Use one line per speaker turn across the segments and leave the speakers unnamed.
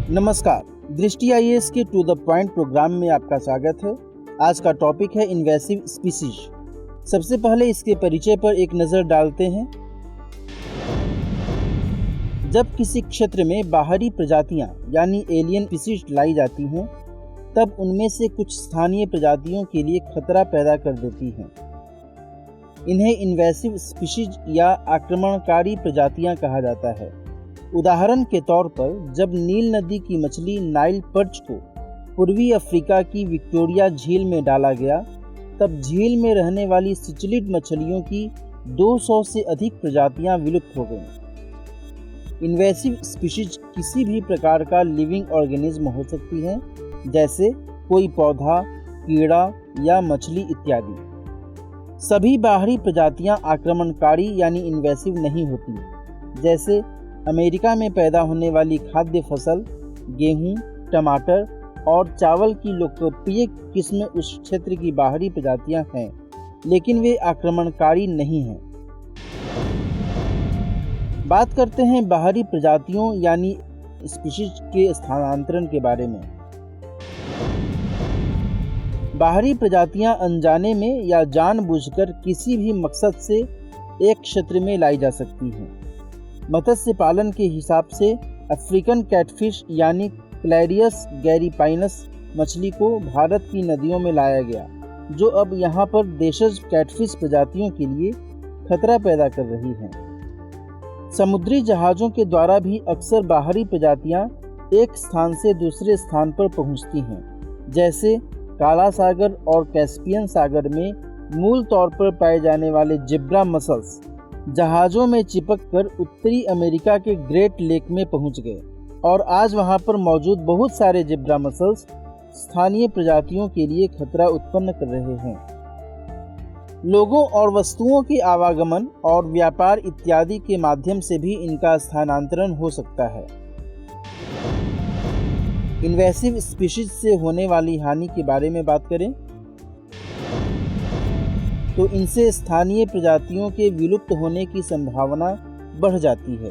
नमस्कार, दृष्टि आईएएस के टू द पॉइंट प्रोग्राम में आपका स्वागत है। आज का टॉपिक है इन्वेसिव स्पीशीज। सबसे पहले इसके परिचय पर एक नज़र डालते हैं। जब किसी क्षेत्र में बाहरी प्रजातियां यानी एलियन स्पीशीज लाई जाती हैं, तब उनमें से कुछ स्थानीय प्रजातियों के लिए खतरा पैदा कर देती हैं। इन्हें इन्वेसिव स्पीशीज या आक्रमणकारी प्रजातियां कहा जाता है। उदाहरण के तौर पर जब नील नदी की मछली नाइल पर्च को पूर्वी अफ्रीका की विक्टोरिया झील में डाला गया, तब झील में रहने वाली सिचिलिड मछलियों की 200 से अधिक प्रजातियां विलुप्त हो गईं। इन्वेसिव स्पीशीज किसी भी प्रकार का लिविंग ऑर्गेनिज्म हो सकती है, जैसे कोई पौधा, कीड़ा या मछली इत्यादि। सभी बाहरी प्रजातियां आक्रमणकारी यानी इन्वेसिव नहीं होती। जैसे अमेरिका में पैदा होने वाली खाद्य फसल गेहूं, टमाटर और चावल की लोकप्रिय किस्म उस क्षेत्र की बाहरी प्रजातियां हैं, लेकिन वे आक्रमणकारी नहीं हैं। बात करते हैं बाहरी प्रजातियों यानी स्पीशीज के स्थानांतरण के बारे में। बाहरी प्रजातियां अनजाने में या जानबूझकर किसी भी मकसद से एक क्षेत्र में लाई जा सकती हैं। मत्स्य पालन के हिसाब से अफ्रीकन कैटफिश यानी क्लैरियस गैरीपाइनस मछली को भारत की नदियों में लाया गया, जो अब यहाँ पर देशज कैटफिश प्रजातियों के लिए खतरा पैदा कर रही हैं। समुद्री जहाज़ों के द्वारा भी अक्सर बाहरी प्रजातियाँ एक स्थान से दूसरे स्थान पर पहुँचती हैं। जैसे काला सागर और कैस्पियन सागर में मूल तौर पर पाए जाने वाले जिब्रा मसल्स जहाज़ों में चिपक कर उत्तरी अमेरिका के ग्रेट लेक में पहुंच गए, और आज वहां पर मौजूद बहुत सारे जिब्रा मसल्स स्थानीय प्रजातियों के लिए खतरा उत्पन्न कर रहे हैं। लोगों और वस्तुओं के आवागमन और व्यापार इत्यादि के माध्यम से भी इनका स्थानांतरण हो सकता है। इन्वेसिव स्पीशीज से होने वाली हानि के बारे में बात करें तो इनसे स्थानीय प्रजातियों के विलुप्त होने की संभावना बढ़ जाती है,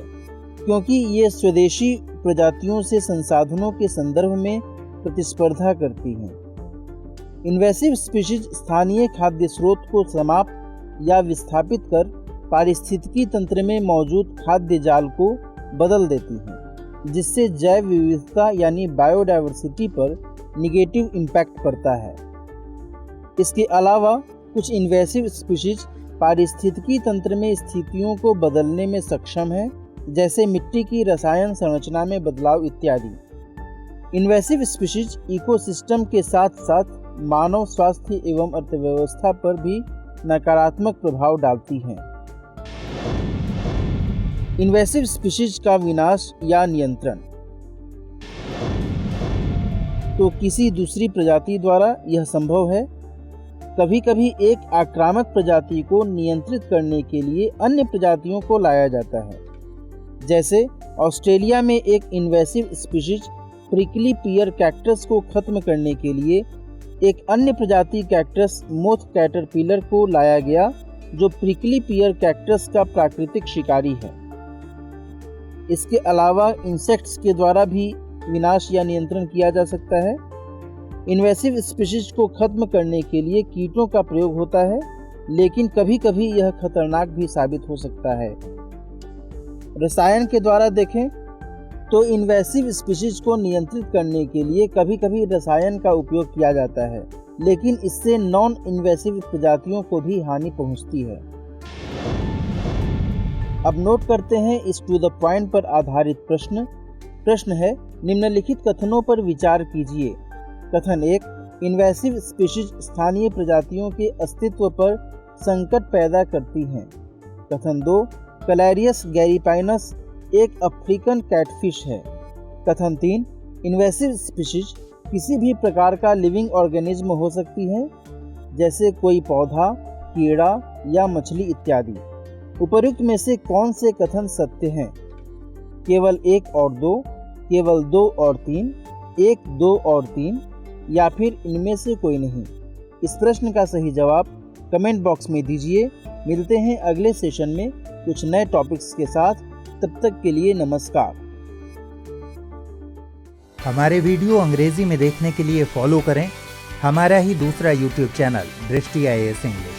क्योंकि ये स्वदेशी प्रजातियों से संसाधनों के संदर्भ में प्रतिस्पर्धा करती हैं। इन्वेसिव स्पीशीज स्थानीय खाद्य स्रोत को समाप्त या विस्थापित कर पारिस्थितिकी तंत्र में मौजूद खाद्य जाल को बदल देती हैं, जिससे जैव विविधता यानी बायोडायवर्सिटी पर निगेटिव इम्पैक्ट पड़ता है। इसके अलावा कुछ इन्वेसिव स्पीशीज पारिस्थितिकी तंत्र में स्थितियों को बदलने में सक्षम है, जैसे मिट्टी की रसायन संरचना में बदलाव इत्यादि। इन्वेसिव स्पीशीज इकोसिस्टम के साथ साथ मानव स्वास्थ्य एवं अर्थव्यवस्था पर भी नकारात्मक प्रभाव डालती हैं। इन्वेसिव स्पीशीज का विनाश या नियंत्रण तो किसी दूसरी प्रजाति द्वारा यह संभव है। कभी कभी एक आक्रामक प्रजाति को नियंत्रित करने के लिए अन्य प्रजातियों को लाया जाता है। जैसे ऑस्ट्रेलिया में एक इन्वेसिव स्पीशीज प्रिकली पियर कैक्टस को खत्म करने के लिए एक अन्य प्रजाति कैक्टस मोथ कैटरपिलर को लाया गया, जो प्रिकली पियर कैक्टस का प्राकृतिक शिकारी है। इसके अलावा इंसेक्ट्स के द्वारा भी विनाश या नियंत्रण किया जा सकता है। इन्वेसिव स्पीशीज को खत्म करने के लिए कीटों का प्रयोग होता है, लेकिन कभी कभी यह खतरनाक भी साबित हो सकता है। रसायन के द्वारा देखें तो इन्वेसिव स्पीशीज को नियंत्रित करने के लिए कभी कभी रसायन का उपयोग किया जाता है, लेकिन इससे नॉन इन्वेसिव प्रजातियों को भी हानि पहुंचती है। अब नोट करते हैं इस टू द पॉइंट पर आधारित प्रश्न है, निम्नलिखित कथनों पर विचार कीजिए। कथन 1, इन्वेसिव स्पीशीज स्थानीय प्रजातियों के अस्तित्व पर संकट पैदा करती हैं। कथन 2, क्लैरियस गैरीपाइनस एक अफ्रीकन कैटफिश है। कथन 3, इन्वेसिव स्पीशीज किसी भी प्रकार का लिविंग ऑर्गेनिज्म हो सकती है, जैसे कोई पौधा, कीड़ा या मछली इत्यादि। उपर्युक्त में से कौन से कथन सत्य हैं? केवल 1 और 2, केवल 2 और 3, 1, 2 और 3, या फिर इनमें से कोई नहीं? इस प्रश्न का सही जवाब कमेंट बॉक्स में दीजिए। मिलते हैं अगले सेशन में कुछ नए टॉपिक्स के साथ। तब तक के लिए नमस्कार।
हमारे वीडियो अंग्रेजी में देखने के लिए फॉलो करें हमारा ही दूसरा यूट्यूब चैनल दृष्टि IAS इंग्लिश।